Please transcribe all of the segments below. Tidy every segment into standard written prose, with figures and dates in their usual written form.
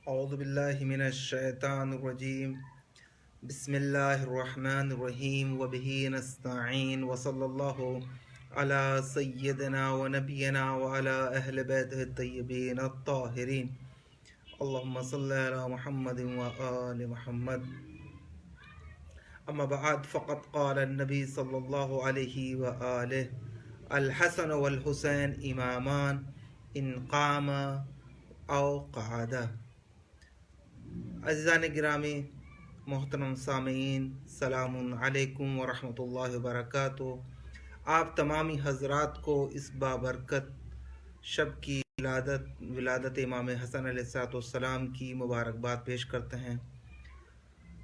اعوذ باللہ من الشیطان الرجیم بسم اللہ الرحمن الرحیم وبہ نستعین وصلی اللہ علی سیدنا ونبینا وعلی اہل بیتہ الطیبین الطاہرین اللہم صلی علی محمد وآل محمد اما بعد فقد قال النبی صلی اللہ علیہ وآلہ الحسن والحسین امامان ان قام او قعدا۔ عزیزان گرامی، محترم سامعین، سلام علیکم ورحمۃ اللہ وبرکاتہ۔ آپ تمامی حضرات کو اس بابرکت شب کی ولادت امام حسن علیہ السلام کی مبارکباد پیش کرتے ہیں۔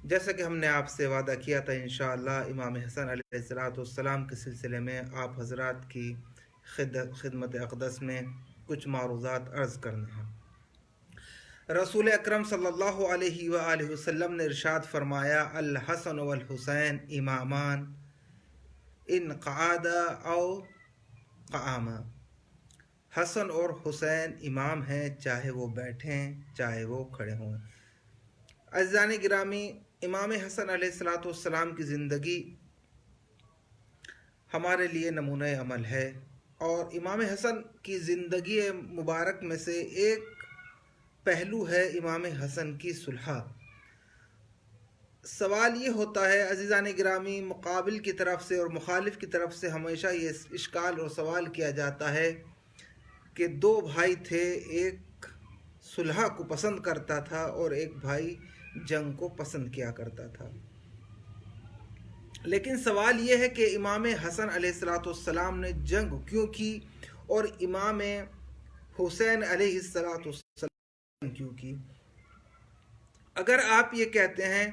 جیسا کہ ہم نے آپ سے وعدہ کیا تھا، انشاءاللہ امام حسن علیہ السلام کے سلسلے میں آپ حضرات کی خدمت اقدس میں کچھ معروضات عرض کرنے ہیں۔ رسول اکرم صلی اللہ علیہ وآلہ وسلم نے ارشاد فرمایا، الحسن والحسین امامان ان قعدا او قعاما۔ حسن اور حسین امام ہیں، چاہے وہ بیٹھیں چاہے وہ کھڑے ہوں۔ عزیزان گرامی، امام حسن علیہ السلام کی زندگی ہمارے لیے نمونہ عمل ہے، اور امام حسن کی زندگی مبارک میں سے ایک پہلو ہے امام حسن کی صلح۔ سوال یہ ہوتا ہے عزیزان گرامی، مقابل کی طرف سے اور مخالف کی طرف سے ہمیشہ یہ اشکال اور سوال کیا جاتا ہے کہ دو بھائی تھے، ایک صلح کو پسند کرتا تھا اور ایک بھائی جنگ کو پسند کیا کرتا تھا۔ لیکن سوال یہ ہے کہ امام حسن علیہ السلام نے جنگ کیوں کی، اور امام حسین علیہ السلام کیوں کی؟ اگر آپ یہ کہتے ہیں،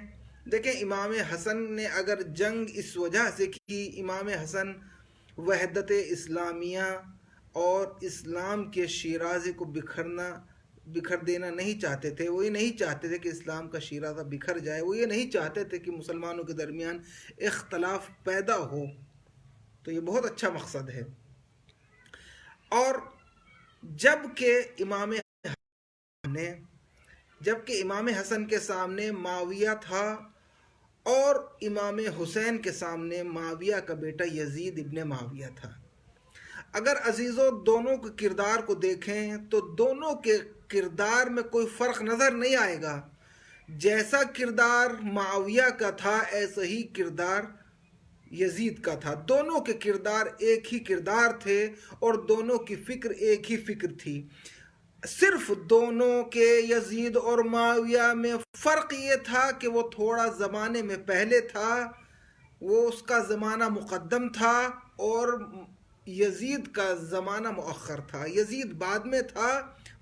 دیکھیں امام حسن نے اگر جنگ اس وجہ سے کی، امام حسن وحدت اسلامیہ اور اسلام کے شیرازے کو بکھر دینا نہیں چاہتے تھے۔ وہ یہ نہیں چاہتے تھے کہ اسلام کا شیرازہ بکھر جائے، وہ یہ نہیں چاہتے تھے کہ مسلمانوں کے درمیان اختلاف پیدا ہو، تو یہ بہت اچھا مقصد ہے۔ اور جبکہ امام حسن کے سامنے معاویہ تھا اور امام حسین کے سامنے معاویہ کا بیٹا یزید ابن معاویہ تھا۔ اگر عزیزو دونوں کے کردار کو دیکھیں تو دونوں کے کردار میں کوئی فرق نظر نہیں آئے گا۔ جیسا کردار معاویہ کا تھا ایسا ہی کردار یزید کا تھا۔ دونوں کے کردار ایک ہی کردار تھے اور دونوں کی فکر ایک ہی فکر تھی۔ صرف دونوں کے یزید اور معاویہ میں فرق یہ تھا کہ وہ تھوڑا زمانے میں پہلے تھا، وہ اس کا زمانہ مقدم تھا اور یزید کا زمانہ مؤخر تھا۔ یزید بعد میں تھا،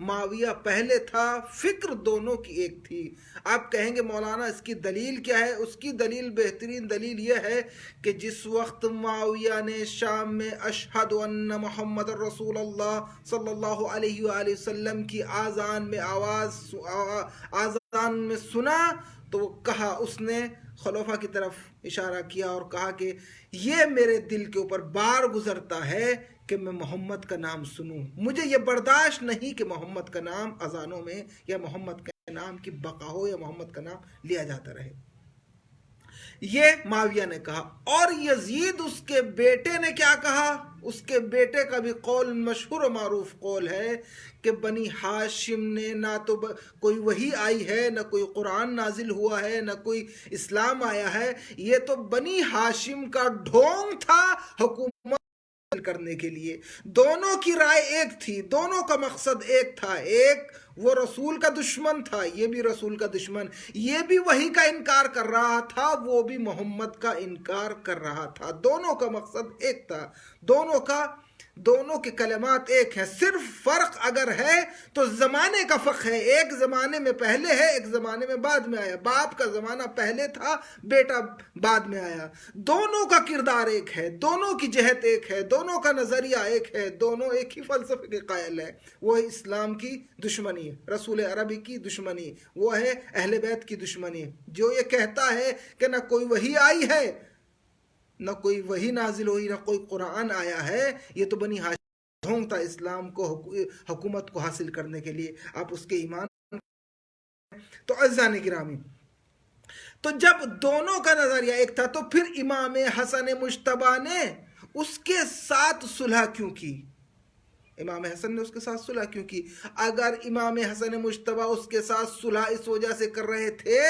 معاویہ پہلے تھا، فکر دونوں کی ایک تھی۔ آپ کہیں گے مولانا اس کی دلیل کیا ہے؟ اس کی دلیل، بہترین دلیل یہ ہے کہ جس وقت معاویہ نے شام میں اشہد ان محمد رسول اللہ صلی اللہ علیہ وآلہ وسلم کی آذان میں سنا تو وہ کہا، اس نے خلیفہ کی طرف اشارہ کیا اور کہا کہ یہ میرے دل کے اوپر بار گزرتا ہے کہ میں محمد کا نام سنوں، مجھے یہ برداشت نہیں کہ محمد کا نام اذانوں میں یا محمد کے نام کی بقا ہو یا محمد کا نام لیا جاتا رہے۔ یہ معاویہ نے کہا، اور یزید اس کے بیٹے نے کیا کہا؟ اس کے بیٹے کا بھی قول مشہور و معروف قول ہے کہ بنی ہاشم نے نہ تو کوئی وحی آئی ہے، نہ کوئی قرآن نازل ہوا ہے، نہ کوئی اسلام آیا ہے، یہ تو بنی ہاشم کا ڈھونگ تھا حکومت کرنے کے لیے۔ دونوں کی رائے ایک تھی، دونوں کا مقصد ایک تھا، ایک وہ رسول کا دشمن تھا، یہ بھی رسول کا دشمن، یہ بھی وحی کا انکار کر رہا تھا، وہ بھی محمد کا انکار کر رہا تھا۔ دونوں کا مقصد ایک تھا، دونوں کے کلمات ایک ہیں، صرف فرق اگر ہے تو زمانے کا فرق ہے، ایک زمانے میں پہلے ہے، ایک زمانے میں بعد میں آیا۔ باپ کا زمانہ پہلے تھا، بیٹا بعد میں آیا۔ دونوں کا کردار ایک ہے، دونوں کی جہت ایک ہے، دونوں کا نظریہ ایک ہے، دونوں ایک ہی فلسفے کے قائل ہیں۔ وہ ہے اسلام کی دشمنی، رسول عربی کی دشمنی، وہ ہے اہل بیت کی دشمنی۔ جو یہ کہتا ہے کہ نہ کوئی وحی آئی ہے، نہ کوئی وحی نازل ہوئی، نہ کوئی قرآن آیا ہے، یہ تو بنی ہاشم ڈھونگ تھا اسلام کو، حکومت کو حاصل کرنے کے لیے۔ آپ اس کے ایمان تو عزیزان گرامی، تو جب دونوں کا نظریہ ایک تھا تو پھر امام حسن مجتبی نے اس کے ساتھ صلح کیوں کی؟ امام حسن نے اس کے ساتھ صلح کیوں کی؟ اگر امام حسن مجتبی اس کے ساتھ صلح اس وجہ سے کر رہے تھے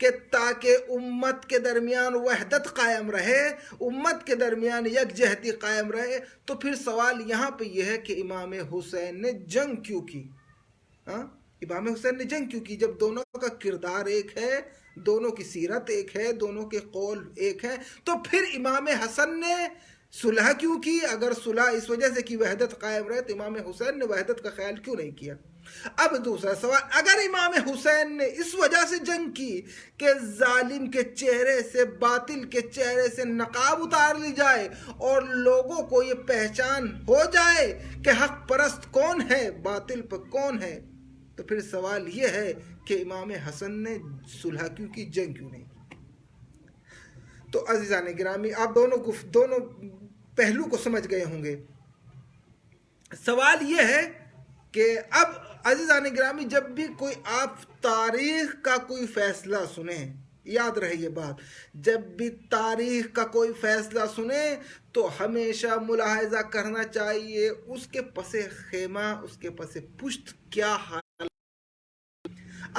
کہ تاکہ امت کے درمیان وحدت قائم رہے، امت کے درمیان یکجہتی قائم رہے، تو پھر سوال یہاں پہ یہ ہے کہ امام حسین نے جنگ کیوں کی؟ امام حسین نے جنگ کیوں کی جب دونوں کا کردار ایک ہے، دونوں کی سیرت ایک ہے، دونوں کے قول ایک ہے؟ تو پھر امام حسن نے صلح کیوں کی؟ اگر صلح اس وجہ سے کہ وحدت قائم رہے تو امام حسین نے وحدت کا خیال کیوں نہیں کیا؟ اب دوسرا سوال، اگر امام حسین نے اس وجہ سے جنگ کی کہ ظالم کے چہرے سے، باطل کے چہرے سے نقاب اتار لی جائے اور لوگوں کو یہ پہچان ہو جائے کہ حق پرست کون ہے، باطل پر کون ہے، تو پھر سوال یہ ہے کہ امام حسن نے صلح کیوں کی، جنگ کیوں نہیں کی؟ تو عزیزان گرامی، آپ دونوں پہلو کو سمجھ گئے ہوں گے۔ سوال یہ ہے کہ اب عزیزان گرامی، جب بھی کوئی آپ تاریخ کا کوئی فیصلہ سنیں، یاد رہے یہ بات، جب بھی تاریخ کا کوئی فیصلہ سنیں تو ہمیشہ ملاحظہ کرنا چاہیے اس کے پس خیمہ، اس کے پس پشت کیا حال۔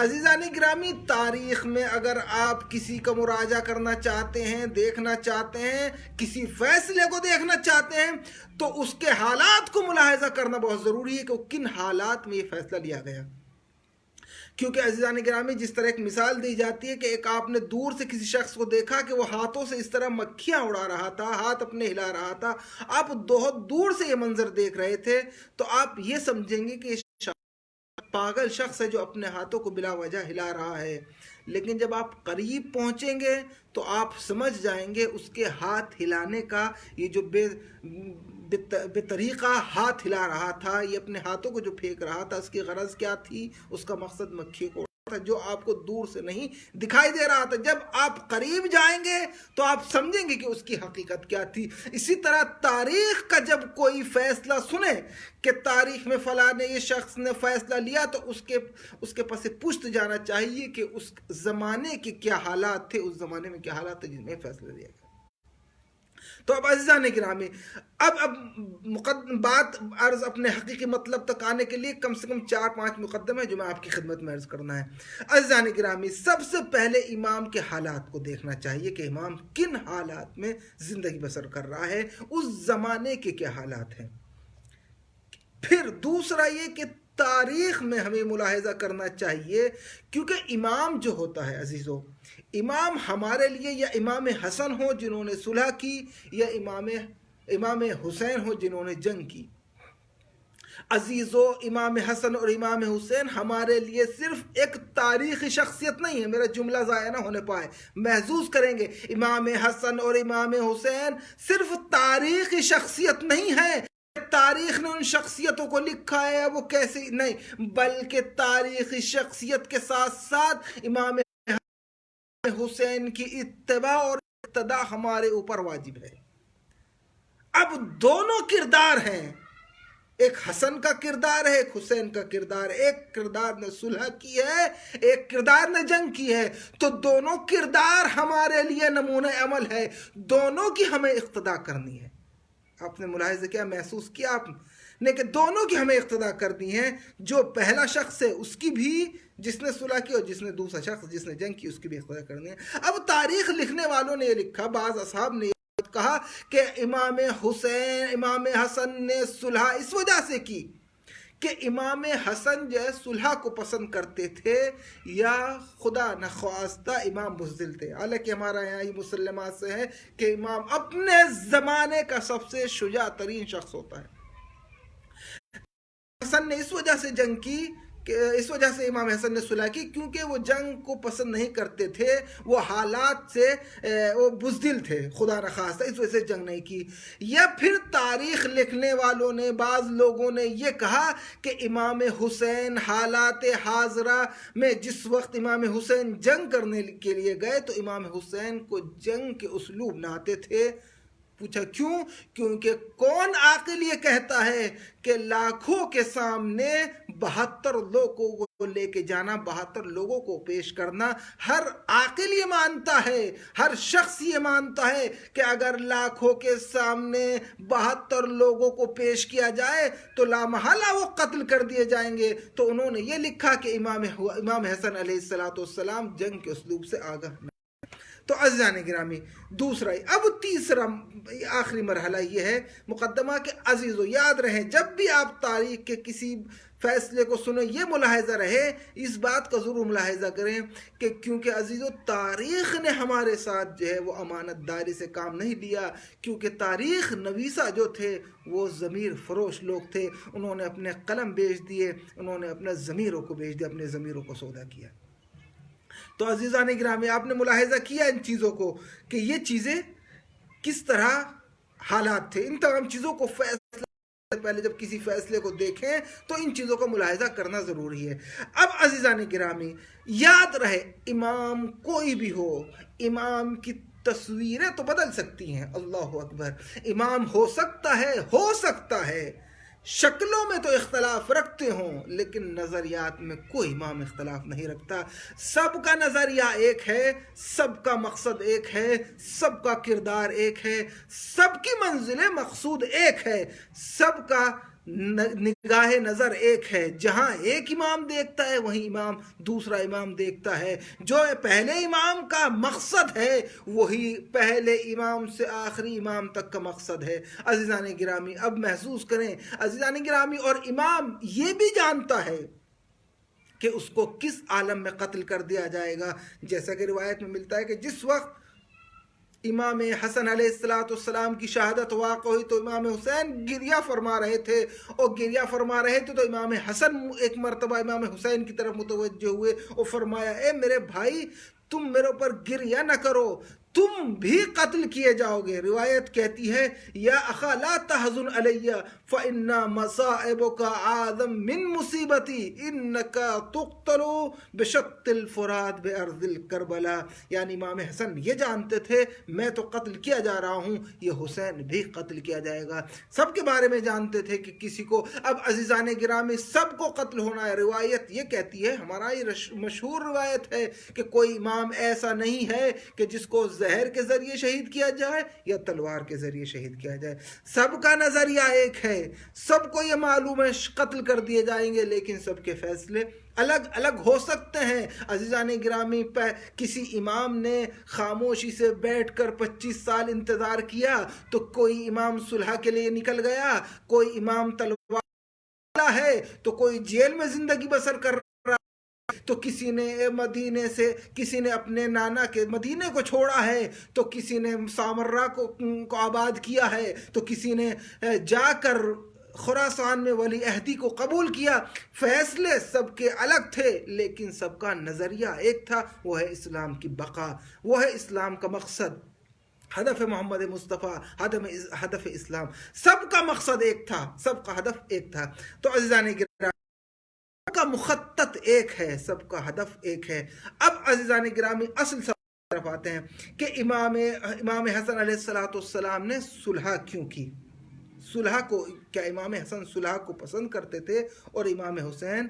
عزیزان گرامی، تاریخ میں اگر آپ کسی کا مراجعہ کرنا چاہتے ہیں، دیکھنا چاہتے ہیں، کسی فیصلے کو دیکھنا چاہتے ہیں، تو اس کے حالات کو ملاحظہ کرنا بہت ضروری ہے کہ وہ کن حالات میں یہ فیصلہ لیا گیا۔ کیونکہ عزیزان گرامی، جس طرح ایک مثال دی جاتی ہے کہ ایک آپ نے دور سے کسی شخص کو دیکھا کہ وہ ہاتھوں سے اس طرح مکھیاں اڑا رہا تھا، ہاتھ اپنے ہلا رہا تھا، آپ بہت دور سے یہ منظر دیکھ رہے تھے، تو آپ یہ سمجھیں گے کہ پاگل شخص ہے جو اپنے ہاتھوں کو بلا وجہ ہلا رہا ہے۔ لیکن جب آپ قریب پہنچیں گے تو آپ سمجھ جائیں گے اس کے ہاتھ ہلانے کا، یہ جو بے طریقہ ہاتھ ہلا رہا تھا، یہ اپنے ہاتھوں کو جو پھینک رہا تھا، اس کی غرض کیا تھی؟ اس کا مقصد مکھی کو تھا، جو آپ کو دور سے نہیں دکھائی دے رہا تھا۔ جب آپ قریب جائیں گے تو آپ سمجھیں گے کہ اس کی حقیقت کیا تھی۔ اسی طرح تاریخ کا جب کوئی فیصلہ سنے کہ تاریخ میں فلاں نے، یہ شخص نے فیصلہ لیا، تو اس کے پس پشت جانا چاہیے کہ اس زمانے کے کیا حالات تھے، اس زمانے میں کیا حالات تھے جن میں فیصلہ لیا گیا۔ تو اب عزیزان گرامی، اب بات عرض اپنے حقیقی مطلب تک آنے کے لیے کم سے کم 4-5 مقدمے جو میں آپ کی خدمت میں عرض کرنا ہے۔ عزیزان گرامی، سب سے پہلے امام کے حالات کو دیکھنا چاہیے کہ امام کن حالات میں زندگی بسر کر رہا ہے، اس زمانے کے کیا حالات ہیں۔ پھر دوسرا یہ کہ تاریخ میں ہمیں ملاحظہ کرنا چاہیے، کیونکہ امام جو ہوتا ہے عزیزو، امام ہمارے لیے یا امام حسن ہو جنہوں نے صلح کی، یا امام حسین ہو جنہوں نے جنگ کی، عزیزو امام حسن اور امام حسین ہمارے لیے صرف ایک تاریخی شخصیت نہیں ہے۔ میرا جملہ ضائع نہ ہونے پائے، محظوظ کریں گے، امام حسن اور امام حسین صرف تاریخی شخصیت نہیں ہے، تاریخ نے ان شخصیتوں کو لکھا ہے وہ کیسے نہیں، بلکہ تاریخی شخصیت کے ساتھ ساتھ امام حسین کی اتباع اور اقتداء ہمارے اوپر واجب ہے۔ اب دونوں کردار ہیں، ایک حسن کا کردار ہے، ایک حسین کا کردار ہے، ایک کردار نے صلح کی ہے، ایک کردار نے جنگ کی ہے، تو دونوں کردار ہمارے لیے نمونہ عمل ہے، دونوں کی ہمیں اقتداء کرنی ہے۔ آپ نے ملاحظہ کیا، محسوس کیا آپ نے کہ دونوں کی ہمیں اقتداء کرنی ہے، جو پہلا شخص ہے اس کی بھی، جس نے صلح کی، اور جس نے دوسرا شخص جس نے جنگ کی اس کی بھی اقتداء کرنی ہے۔ اب تاریخ لکھنے والوں نے یہ لکھا، بعض اصحاب نے یہ کہا کہ امام حسن نے صلح اس وجہ سے کی کہ امام حسن جو ہے صلح کو پسند کرتے تھے، یا خدا نخواستہ امام بزدل تھے۔ حالانکہ ہمارا یہاں یہ مسلمات سے ہے کہ امام اپنے زمانے کا سب سے شجاع ترین شخص ہوتا ہے۔ حسن نے اس وجہ سے جنگ کی، اس وجہ سے امام حسن نے صلح کی کیونکہ وہ جنگ کو پسند نہیں کرتے تھے، وہ حالات سے وہ بزدل تھے، خدا نخواستہ اس وجہ سے جنگ نہیں کی۔ یا پھر تاریخ لکھنے والوں نے، بعض لوگوں نے یہ کہا کہ امام حسین حالات حاضرہ میں جس وقت امام حسین جنگ کرنے کے لیے گئے تو امام حسین کو جنگ کے اسلوب نہ آتے تھے۔ پوچھا کیوں؟ کیونکہ کون عاقل یہ کہتا ہے کہ لاکھوں کے سامنے 72 لوگوں کو لے کے جانا، 72 لوگوں کو پیش کرنا، ہر عاقل یہ مانتا ہے، ہر شخص یہ مانتا ہے کہ اگر لاکھوں کے سامنے 72 لوگوں کو پیش کیا جائے تو لامحالہ وہ قتل کر دیے جائیں گے۔ تو انہوں نے یہ لکھا کہ امام حسن علیہ السلام جنگ کے اسلوب سے آگاہ نہ۔ تو عزیزان گرامی، دوسرا اب تیسرا آخری مرحلہ یہ ہے مقدمہ کہ عزیزو یاد رہیں، جب بھی آپ تاریخ کے کسی فیصلے کو سنیں یہ ملاحظہ رہے، اس بات کا ضرور ملاحظہ کریں کہ کیونکہ عزیزو تاریخ نے ہمارے ساتھ جو ہے وہ امانت داری سے کام نہیں لیا، کیونکہ تاریخ نویسہ جو تھے وہ ضمیر فروش لوگ تھے، انہوں نے اپنے قلم بیچ دیے، انہوں نے اپنے ضمیروں کو بیچ دیا، اپنے ضمیروں کو سودا کیا۔ تو عزیزان گرامی، آپ نے ملاحظہ کیا ان چیزوں کو کہ یہ چیزیں کس طرح حالات تھے۔ ان تمام چیزوں کو پہلے جب کسی فیصلے کو دیکھیں تو ان چیزوں کا ملاحظہ کرنا ضروری ہے۔ اب عزیزان گرامی یاد رہے، امام کوئی بھی ہو، امام کی تصویریں تو بدل سکتی ہیں، اللہ اکبر، امام ہو سکتا ہے، شکلوں میں تو اختلاف رکھتے ہوں لیکن نظریات میں کوئی امام اختلاف نہیں رکھتا، سب کا نظریہ ایک ہے، سب کا مقصد ایک ہے، سب کا کردار ایک ہے، سب کی منزل مقصود ایک ہے، سب کا نگاہ نظر ایک ہے۔ جہاں ایک امام دیکھتا ہے وہیں امام دوسرا امام دیکھتا ہے، جو پہلے امام کا مقصد ہے وہی پہلے امام سے آخری امام تک کا مقصد ہے۔ عزیزان گرامی اب محسوس کریں، عزیزان گرامی، اور امام یہ بھی جانتا ہے کہ اس کو کس عالم میں قتل کر دیا جائے گا، جیسا کہ روایت میں ملتا ہے کہ جس وقت امام حسن علیہ السلام کی شہادت واقع ہوئی تو امام حسین گریہ فرما رہے تھے، اور گریہ فرما رہے تھے تو امام حسن ایک مرتبہ امام حسین کی طرف متوجہ ہوئے اور فرمایا، اے میرے بھائی، تم میرے اوپر گریہ نہ کرو، تم بھی قتل کیے جاؤ گے۔ روایت کہتی ہے، یا اخا لا تحزن علی فإن مصائبک اعظم من مصیبتی انک تقتل بشق الفرات بارض الکربلا، یعنی امام حسن یہ جانتے تھے میں تو قتل کیا جا رہا ہوں، یہ حسین بھی قتل کیا جائے گا، سب کے بارے میں جانتے تھے کہ کسی کو، اب عزیزان گرامی سب کو قتل ہونا ہے۔ روایت یہ کہتی ہے، ہمارا یہ مشہور روایت ہے کہ کوئی امام ایسا نہیں ہے کہ جس کو زہر کے ذریعے شہید کیا جائے یا تلوار کے ذریعے شہید کیا جائے، سب کا نظریہ ایک ہے، سب کو یہ معلوم ہے قتل کر دیے جائیں گے، لیکن سب کے فیصلے الگ الگ ہو سکتے ہیں۔ عزیزان گرامی کسی امام نے خاموشی سے بیٹھ کر 25 سال انتظار کیا تو کوئی امام صلح کے لیے نکل گیا، کوئی امام تلوار ہے تو کوئی جیل میں زندگی بسر کر رہا، تو کسی نے مدینے سے، کسی نے اپنے نانا کے مدینے کو چھوڑا ہے، تو کسی نے سامرہ کو آباد کیا ہے، تو کسی نے جا کر خراسان میں ولی عہدی کو قبول کیا۔ فیصلے سب کے الگ تھے لیکن سب کا نظریہ ایک تھا، وہ ہے اسلام کی بقا، وہ ہے اسلام کا مقصد، ہدف محمد مصطفیٰ، ہدف اسلام، سب کا مقصد ایک تھا، سب کا ہدف ایک تھا۔ تو عزیزان گرامی سب کا مخطط ایک ہے، سب کا ہدف ایک ہے۔ اب عزیزان گرامی اصل سوال طرف آتے ہیں کہ امام حسن علیہ السلام نے صلح کیوں کی؟ صلح کو کیا امام حسن صلح کو پسند کرتے تھے اور امام حسین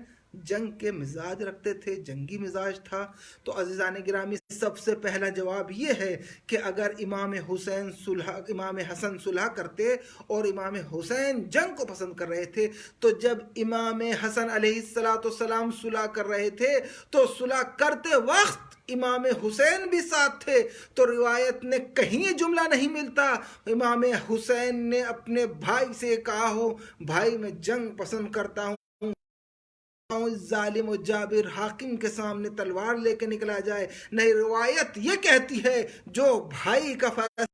جنگ کے مزاج رکھتے تھے، جنگی مزاج تھا؟ تو عزیزان گرامی سب سے پہلا جواب یہ ہے کہ اگر امام حسن صلح کرتے اور امام حسین جنگ کو پسند کر رہے تھے تو جب امام حسن علیہ السلام صلح کر رہے تھے تو صلح کرتے وقت امام حسین بھی ساتھ تھے، تو روایت نے کہیں یہ جملہ نہیں ملتا امام حسین نے اپنے بھائی سے کہا ہو، بھائی میں جنگ پسند کرتا ہوں، ظالم و جابر حاکم کے سامنے تلوار لے کے نکلا جائے۔ نہیں، روایت یہ کہتی ہے جو بھائی کا فیصلہ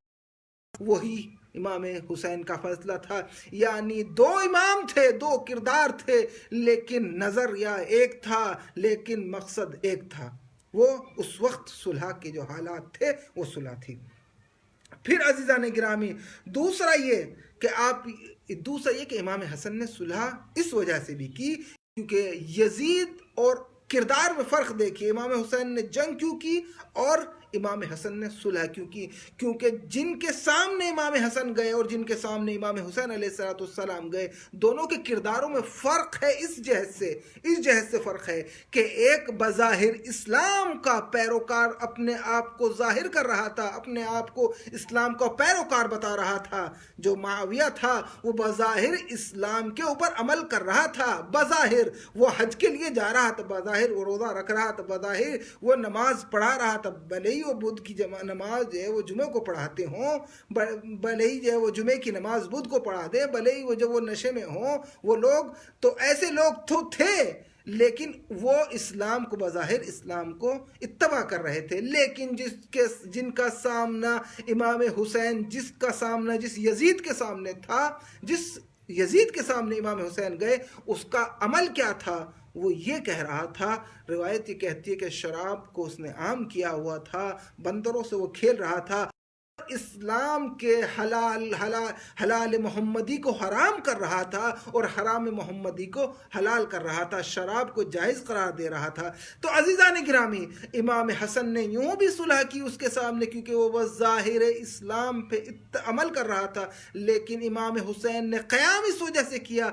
وہی امام حسین کا فیصلہ تھا، یعنی دو امام تھے، دو کردار تھے، لیکن نظریہ ایک تھا، لیکن مقصد ایک تھا، وہ اس وقت صلح کے جو حالات تھے وہ صلح تھی۔ پھر عزیزان گرامی دوسرا یہ کہ امام حسن نے صلح اس وجہ سے بھی کی کیونکہ یزید اور کردار میں فرق دیکھیے، امام حسین نے جنگ کیوں کی اور امام حسن نے صلح کیوں کی؟ کیونکہ جن کے سامنے امام حسن گئے اور جن کے سامنے امام حسین علیہ السلام گئے، دونوں کے کرداروں میں فرق ہے۔ اس جہت سے فرق ہے کہ ایک بظاہر اسلام کا پیروکار اپنے آپ کو ظاہر کر رہا تھا، اپنے آپ کو اسلام کا پیروکار بتا رہا تھا۔ جو معاویہ تھا وہ بظاہر اسلام کے اوپر عمل کر رہا تھا، بظاہر وہ حج کے لیے جا رہا تھا، بظاہر وہ روزہ رکھ رہا تھا، بظاہر وہ نماز پڑھا رہا تھا، بھلے ہی وہ بدھ کی نماز جو ہے وہ جمعے کو پڑھاتے ہوں، بھلے ہی جو ہے وہ جمعے کی نماز بدھ کو پڑھا دے، بھلے ہی وہ جب وہ نشے میں ہوں وہ لوگ، تو ایسے لوگ تو تھے، لیکن وہ اسلام کو بظاہر اسلام کو اتباع کر رہے تھے۔ لیکن جن کا سامنا امام حسین، جس یزید کے سامنے تھا، جس یزید کے سامنے امام حسین گئے، اس کا عمل کیا تھا؟ وہ یہ کہہ رہا تھا، روایت یہ کہتی ہے کہ شراب کو اس نے عام کیا ہوا تھا، بندروں سے وہ کھیل رہا تھا، اسلام کے حلال محمدی کو حرام کر رہا تھا اور حرام محمدی کو حلال کر رہا تھا، شراب کو جائز قرار دے رہا تھا۔ تو عزیزان گرامی، امام حسن نے یوں بھی صلح کی اس کے سامنے کیونکہ وہ ظاہر اسلام پہ عمل کر رہا تھا، لیکن امام حسین نے قیام اس وجہ سے کیا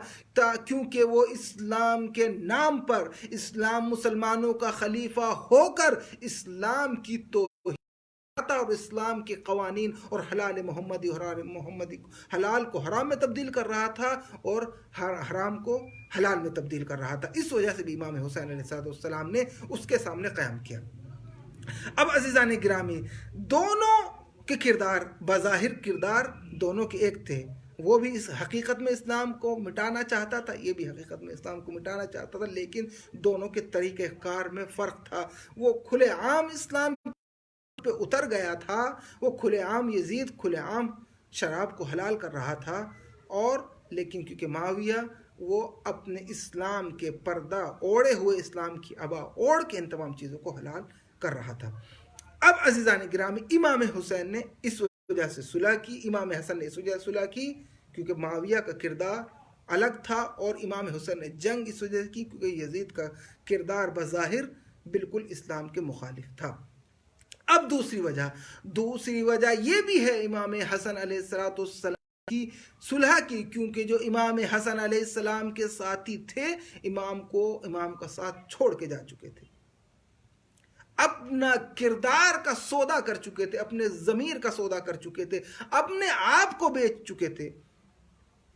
کیونکہ وہ اسلام کے نام پر، اسلام مسلمانوں کا خلیفہ ہو کر اسلام کی اور اسلام کے قوانین اور حلال محمدی اور حرام محمدی حلال کو حرام میں تبدیل کر رہا تھا اور حرام کو حلال میں تبدیل کر رہا تھا۔ اس وجہ سے بھی امام حسین علیہ السلام نے اس کے سامنے قیام کیا۔ اب عزیزان گرامی، دونوں کے کردار، بظاہر کردار دونوں کے ایک تھے، وہ بھی اس حقیقت میں اسلام کو مٹانا چاہتا تھا، یہ بھی حقیقت میں اسلام کو مٹانا چاہتا تھا، لیکن دونوں کے طریقہ کار میں فرق تھا۔ وہ کھلے عام اسلام پہ اتر گیا تھا، وہ کھلے عام یزید کھلے عام شراب کو حلال کر رہا تھا، اور لیکن کیونکہ معاویہ وہ اپنے اسلام کے پردہ اوڑے ہوئے، اسلام کی عبا اوڑھ کے ان تمام چیزوں کو حلال کر رہا تھا۔ اب عزیزان گرامی، امام حسین نے اس وجہ سے صلح کی، امام حسن نے اس وجہ سے صلح کی کیونکہ معاویہ کا کردار الگ تھا، اور امام حسین نے جنگ اس وجہ سے کی کیونکہ یزید کا کردار بظاہر بالکل اسلام کے مخالف تھا۔ اب دوسری وجہ یہ بھی ہے امام حسن علیہ السلام کی صلح کی، کیونکہ جو امام حسن علیہ السلام کے ساتھی تھے، امام کا ساتھ چھوڑ کے جا چکے تھے، اپنا کردار کا سودا کر چکے تھے، اپنے ضمیر کا سودا کر چکے تھے، اپنے آپ کو بیچ چکے تھے۔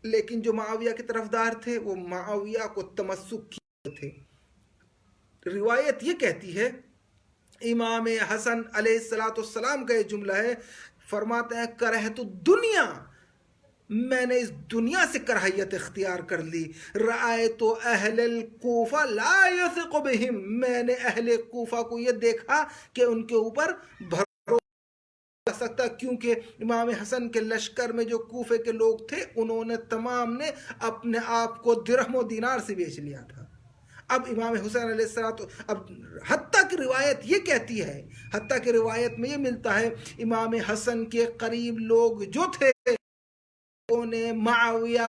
لیکن جو معاویہ کے طرفدار تھے وہ معاویہ کو تمسک کیے تھے۔ روایت یہ کہتی ہے، امام حسن علیہ السلام کا یہ جملہ ہے، فرماتے ہیں کرہت الدنیا، میں نے اس دنیا سے کراہیت اختیار کر لی، رأیت اہل الکوفہ لا یثق بہم، میں نے اہل کوفہ کو یہ دیکھا کہ ان کے اوپر بھروسہ سکتا، کیونکہ امام حسن کے لشکر میں جو کوفے کے لوگ تھے انہوں نے تمام نے اپنے آپ کو درہم و دینار سے بیچ لیا تھا۔ اب امام حسین علیہ السلام، اب حتیٰ کہ روایت یہ کہتی ہے، حتیٰ کہ روایت میں یہ ملتا ہے، امام حسن کے قریب لوگ جو تھے انہوں نے معاویہ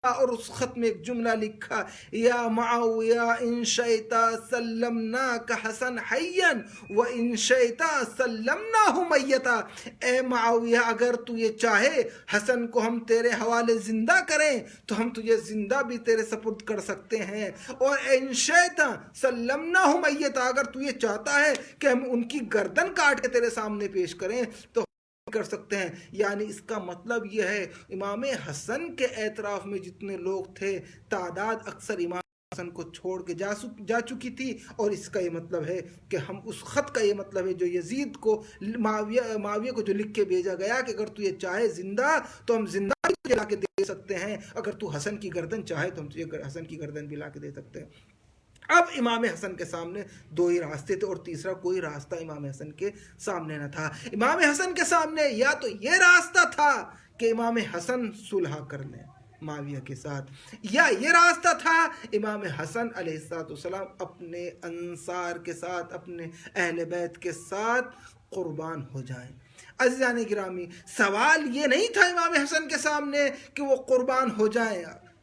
اور اس خط میں ایک جملہ لکھا، یا معاویہ ان شئت سلمناک حسن حیا و ان شئت سلمناہ میتا، اے معاویہ اگر تو یہ چاہے حسن کو ہم تیرے حوالے زندہ کریں تو ہم تجھے زندہ بھی تیرے سپرد کر سکتے ہیں، اور ان شئت سلمناہ میتا، اگر تو یہ چاہتا ہے کہ ہم ان کی گردن کاٹ کے تیرے سامنے پیش کریں تو کر سکتے ہیں۔ یعنی اس کا مطلب یہ ہے، امام حسن کے اعتراف میں جتنے لوگ تھے تعداد اکثر امام حسن کو چھوڑ کے جا چکی تھی، اور اس کا یہ مطلب ہے کہ ہم اس خط کا یہ مطلب ہے جو یزید کو معاویہ کو جو لکھ کے بھیجا گیا کہ اگر تو یہ چاہے زندہ تو ہم زندہ بھی لا کے دے سکتے ہیں، اگر تو حسن کی گردن چاہے تو ہم تجھے حسن کی گردن بھی لا کے دے سکتے ہیں۔ اب امام حسن کے سامنے دو ہی راستے تھے، اور تیسرا کوئی راستہ امام حسن کے سامنے نہ تھا۔ امام حسن کے سامنے یا تو یہ راستہ تھا کہ امام حسن صلح کر لیں معاویہ کے ساتھ، یا یہ راستہ تھا امام حسن علیہ السلام اپنے انصار کے ساتھ، اپنے اہل بیت کے ساتھ قربان ہو جائیں۔ عزیزان گرامی، سوال یہ نہیں تھا امام حسن کے سامنے کہ وہ قربان ہو جائیں،